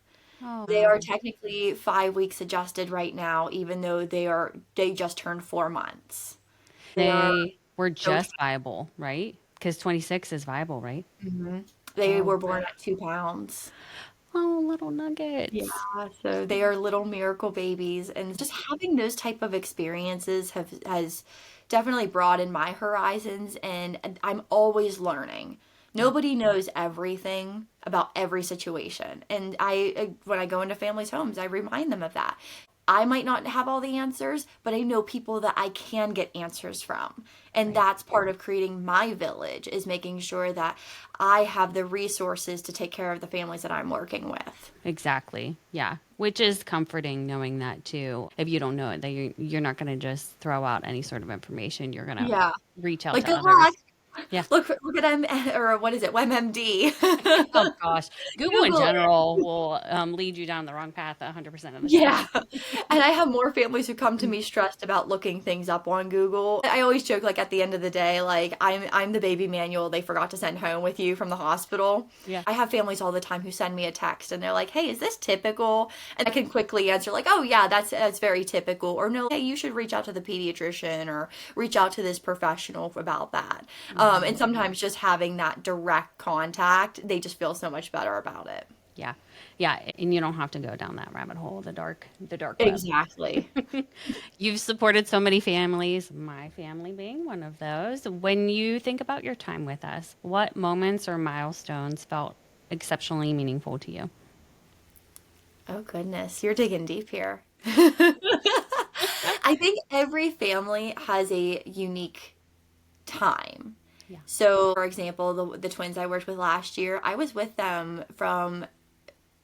Oh, They are wow. technically 5 weeks adjusted right now, even though they just turned 4 months. They are They were so just viable, right? Because 26 is viable, right? they Oh, were born at 2 pounds. oh, little Yeah, nuggets. so they are little miracle babies, and just having those type of experiences has definitely broadened my horizons, and I'm always learning. Yeah. Nobody knows everything about every situation, and when I go into families' homes, I remind them of that. I might not have all the answers, but I know people that I can get answers from. And Right. that's part of creating my village is making sure that I have the resources to take care of the families that I'm working with. Exactly. Yeah. Which is comforting knowing that too. If you don't know it, that you're not going to just throw out any sort of information. You're going to Yeah. reach out Like, to good luck. others. Yeah. Look at or what is it? WebMD. Oh gosh. Google in Google it. general will lead you down the wrong path 100% of the time. Yeah. And I have more families who come to me stressed about looking things up on Google. I always joke like at the end of the day, like I'm the baby manual they forgot to send home with you from the hospital. Yeah. I have families all the time who send me a text and they're like, "Hey, is this typical?" And I can quickly answer like, "Oh yeah, that's very typical." Or no, "Hey, you should reach out to the pediatrician or reach out to this professional about that." Hmm. And sometimes just having that direct contact, they just feel so much better about it. Yeah. Yeah. And you don't have to go down that rabbit hole, the dark web. Exactly. You've supported so many families, my family being one of those. When you think about your time with us, what moments or milestones felt exceptionally meaningful to you? Oh goodness, you're digging deep here. I think every family has a unique time. Yeah. So, for example, the twins I worked with last year, I was with them from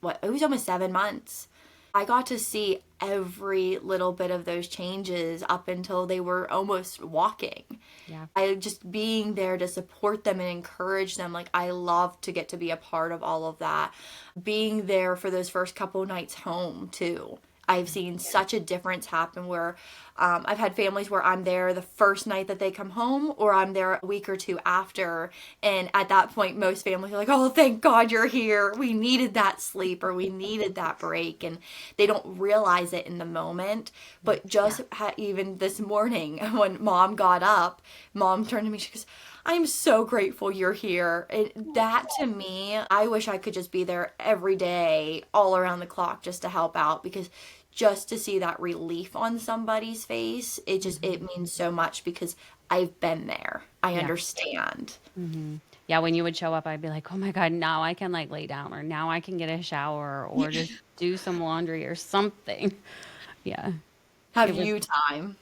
it was almost 7 months. I got to see every little bit of those changes up until they were almost walking. Yeah. I just being there to support them and encourage them. Like, I love to get to be a part of all of that. Being there for those first couple nights home, too. I've seen such a difference happen where I've had families where I'm there the first night that they come home, or I'm there a week or two after. And at that point, most families are like, "Oh, thank God you're here. We needed that sleep or we needed that break." And they don't realize it in the moment. But Yeah. just even this morning, when mom got up, mom turned to me, she goes, "I'm so grateful you're here." That to me, I wish I could just be there every day, all around the clock, just to help out because just to see that relief on somebody's face, it Hmm. means so much because I've been there. I Yeah. understand. Hmm. Yeah. When you would show up, I'd be like, oh my God, now I can like lay down, or now I can get a shower, or just do some laundry or something. Yeah. Have It was you time?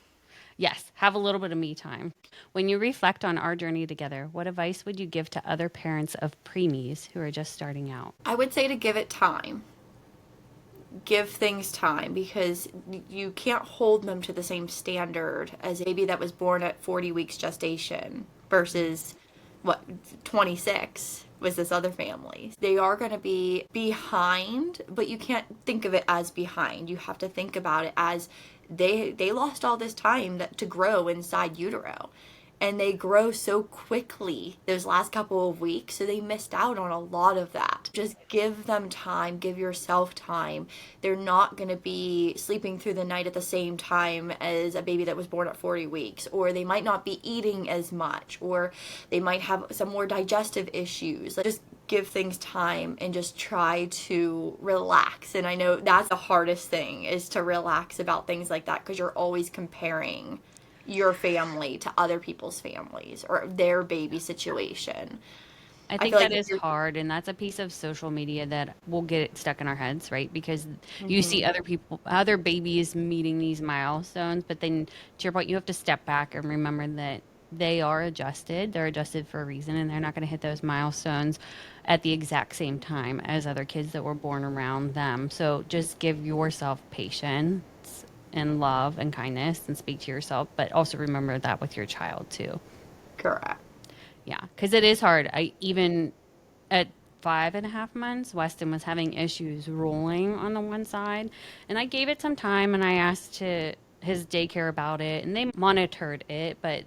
Yes, have a little bit of me time. When you reflect on our journey together, what advice would you give to other parents of preemies who are just starting out? I would say to give it time. Give things time, because you can't hold them to the same standard as a baby that was born at 40 weeks gestation versus what 26 was this other family. They are going to be behind, but you can't think of it as behind. You have to think about it as they lost all this time to grow inside utero, and they grow so quickly those last couple of weeks, so they missed out on a lot of that. Just give them time, give yourself time. They're not going to be sleeping through the night at the same time as a baby that was born at 40 weeks, or they might not be eating as much, or they might have some more digestive issues. Like, just give things time and just try to relax. And I know that's the hardest thing, is to relax about things like that, because you're always comparing your family to other people's families or their baby situation. I I think feel like that is you're, hard, and that's a piece of social media that will get stuck in our heads, right? Because you see Mhm. other people, other babies meeting these milestones, but then to your point, you have to step back and remember that they are adjusted. They're adjusted for a reason, and they're not going to hit those milestones at the exact same time as other kids that were born around them. So just give yourself patience and love and kindness and speak to yourself, but also remember that with your child too. correct. Yeah, because it is hard. I even at 5.5 months, Weston was having issues rolling on the one side, and I gave it some time, and I asked to his daycare about it, and they monitored it, but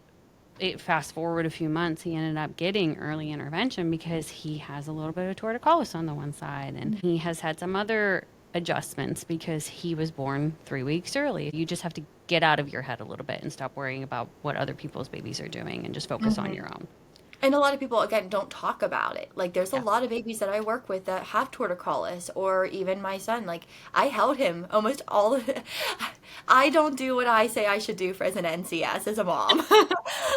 it fast forward a few months, he ended up getting early intervention because he has a little bit of torticollis on the one side, and he has had some other adjustments because he was born 3 weeks early. You just have to get out of your head a little bit and stop worrying about what other people's babies are doing and just focus on Hmm. your own. And a lot of people, again, don't talk about it. Like, there's a Yes. lot of babies that I work with that have torticollis, or even my son. Like, I held him almost all. I don't do what I say I should do for as an NCS as a mom.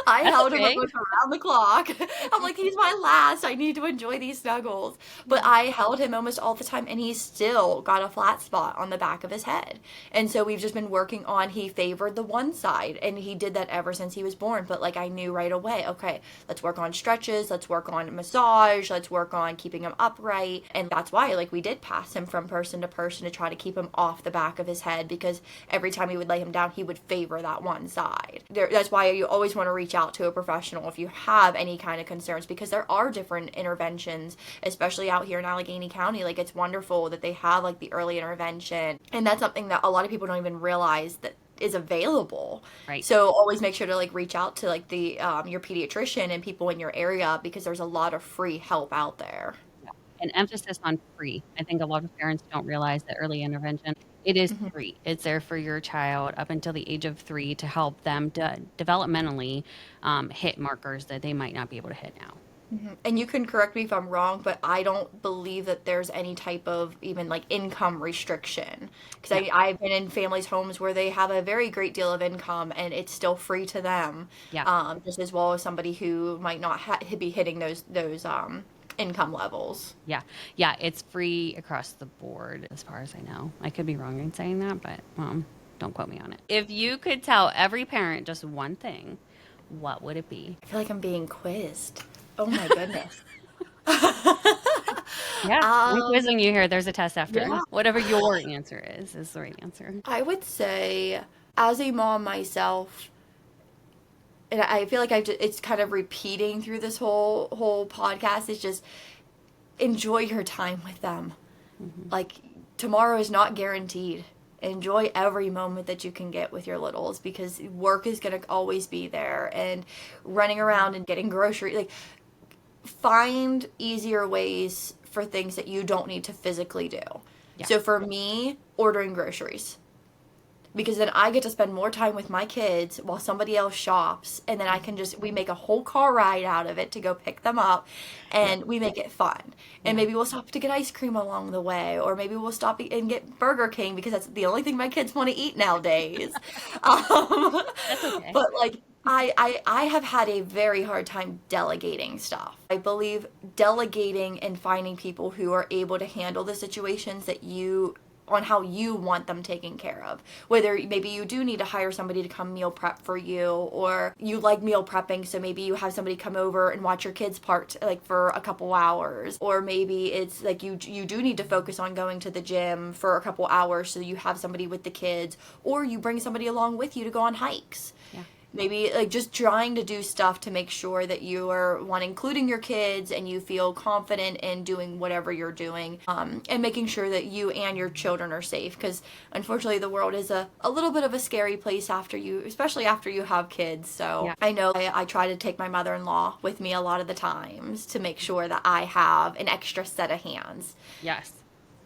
I That's held him okay. almost around the clock. I'm like, he's my last. I need to enjoy these snuggles. But I held him almost all the time, and he still got a flat spot on the back of his head. And so we've just been working on, he favored the one side, and he did that ever since he was born. But like, I knew right away, okay, let's work on stretches, let's work on massage, let's work on keeping him upright. And that's why, like, we did pass him from person to person to try to keep him off the back of his head, because every time we would lay him down, he would favor that one side. That's why you always want to reach out to a professional if you have any kind of concerns, because there are different interventions, especially out here in Allegheny County. Like, it's wonderful that they have like the early intervention, and that's something that a lot of people don't even realize that is available. Right. So always make sure to like reach out to like the your pediatrician and people in your area, because there's a lot of free help out there. Yeah. An emphasis on free. I think a lot of parents don't realize that early intervention, it is Mhm. free. It's there for your child up until the age of 3 to help them developmentally hit markers that they might not be able to hit now. And you can correct me if I'm wrong, but I don't believe that there's any type of even like income restriction. Because No. I've been in families' homes where they have a very great deal of income and it's still free to them, Yeah. just as well as somebody who might not be hitting those income levels. Yeah. Yeah. It's free across the board, as far as I know. I could be wrong in saying that, but don't quote me on it. If you could tell every parent just one thing, what would it be? I feel like I'm being quizzed. Oh my goodness. Yeah. I'm Um, quizzing you here. There's a test after. yeah. Whatever your answer is the right answer. I would say, as a mom myself, and I feel like it's kind of repeating through this whole podcast, is just enjoy your time with them. Hmm. Like, tomorrow is not guaranteed. Enjoy every moment that you can get with your littles, because work is going to always be there, and running around and getting groceries, like, find easier ways for things that you don't need to physically do. Yeah. So for me, ordering groceries, because then I get to spend more time with my kids while somebody else shops, and then I can just we make a whole car ride out of it to go pick them up, Yeah. and we make it fun. And Yeah. maybe we'll stop to get ice cream along the way, or maybe we'll stop and get Burger King, because that's the only thing my kids want to eat nowadays. um, That's okay. but like, I have had a very hard time delegating stuff. I believe delegating and finding people who are able to handle the situations that you on how you want them taken care of. Whether maybe you do need to hire somebody to come meal prep for you, or you like meal prepping, so maybe you have somebody come over and watch your kids part like for a couple hours, or maybe it's like you do need to focus on going to the gym for a couple hours, so you have somebody with the kids, or you bring somebody along with you to go on hikes. Yeah. Maybe like just trying to do stuff to make sure that you are including your kids and you feel confident in doing whatever you're doing, and making sure that you and your children are safe, because unfortunately the world is a little bit of a scary place especially after you have kids. So Yeah. I know I try to take my mother-in-law with me a lot of the times to make sure that I have an extra set of hands. Yes.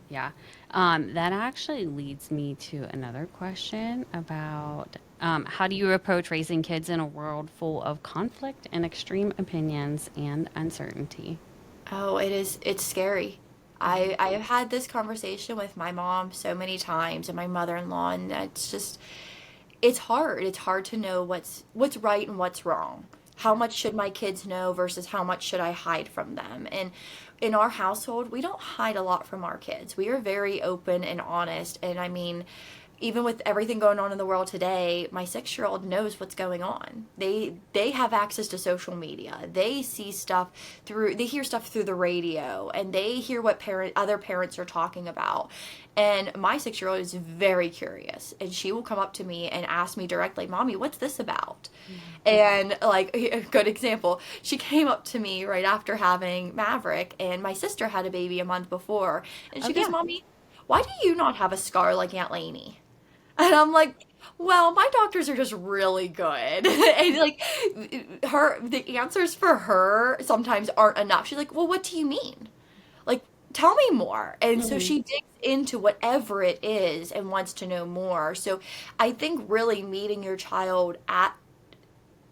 Yeah. That actually leads me to another question about how do you approach raising kids in a world full of conflict and extreme opinions and uncertainty? Oh, it's scary. I have had this conversation with my mom so many times and my mother-in-law, and it's hard. It's hard to know what's right and what's wrong. How much should my kids know versus how much should I hide from them? And in our household, we don't hide a lot from our kids. We are very open and honest. And I mean, even with everything going on in the world today, my 6-year-old knows what's going on. They have access to social media. They hear stuff through the radio, and they hear what other parents are talking about. And my 6-year-old is very curious, and she will come up to me and ask me directly, "Mommy, what's this about?" And like a good example, she came up to me right after having Maverick, and my sister had a baby a month before, and she goes, Yeah. "Mommy, why do you not have a scar like Aunt Lainey?" And I'm like, well, my doctors are just really good. And like the answers for her sometimes aren't enough. She's like, well, what do you mean? Like, tell me more. And so Mhm. she digs into whatever it is and wants to know more. So I think really meeting your child at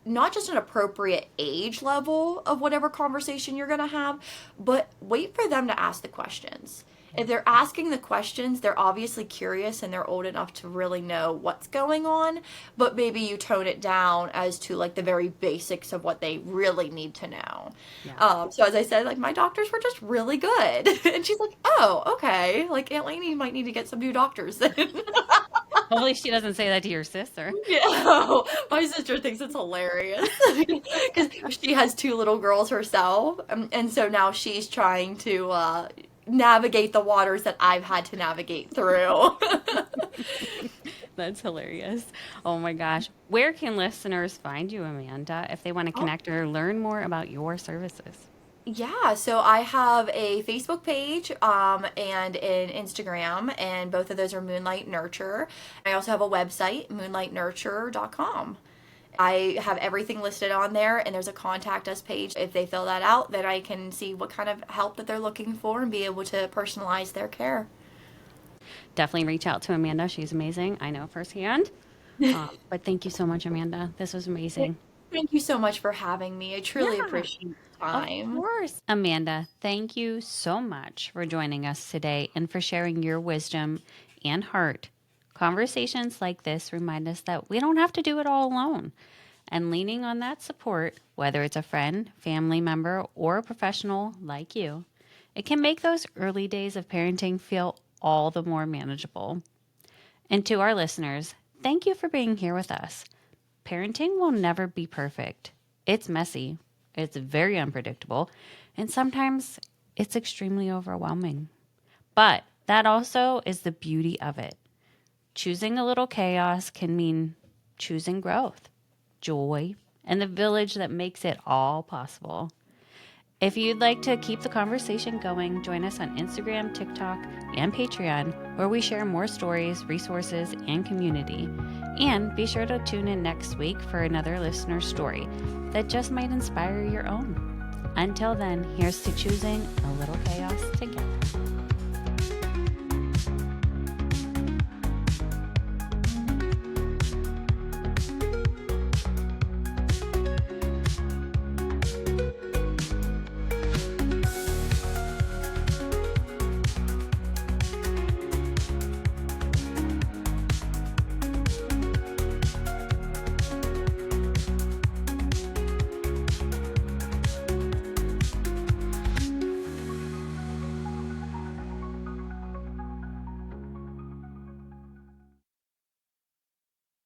not just an appropriate age level of whatever conversation you're going to have, but wait for them to ask the questions. If they're asking the questions, they're obviously curious and they're old enough to really know what's going on, but maybe you tone it down as to like the very basics of what they really need to know. Yeah. So as I said, like my doctors were just really good. And she's like, oh, okay. Like Aunt Lainey might need to get some new doctors then. Hopefully she doesn't say that to your sister. Yeah, my sister thinks it's hilarious because she has 2 little girls herself, and so now she's trying to navigate the waters that I've had to navigate through. That's hilarious. Oh my gosh. Where can listeners find you, Amanda, if they want to Oh, connect or learn more about your services? yeah, so I have a Facebook page and an Instagram, and both of those are Moonlight Nurturer. I also have a website, moonlightnurturer.com. I have everything listed on there, and there's a contact us page. If they fill that out, then I can see what kind of help that they're looking for and be able to personalize their care. Definitely reach out to Amanda. She's amazing. I know firsthand. But thank you so much, Amanda. This was amazing. Thank you so much for having me. I truly Yeah, appreciate the of time. course. Amanda, thank you so much for joining us today and for sharing your wisdom and heart. Conversations like this remind us that we don't have to do it all alone. And leaning on that support, whether it's a friend, family member, or a professional like you, it can make those early days of parenting feel all the more manageable. And to our listeners, thank you for being here with us. Parenting will never be perfect. It's messy, it's very unpredictable, and sometimes it's extremely overwhelming. But that also is the beauty of it. Choosing a little chaos can mean choosing growth, joy, and the village that makes it all possible. If you'd like to keep the conversation going, join us on Instagram, TikTok, and Patreon, where we share more stories, resources, and community. And be sure to tune in next week for another listener story that just might inspire your own. Until then, here's to choosing a little chaos together.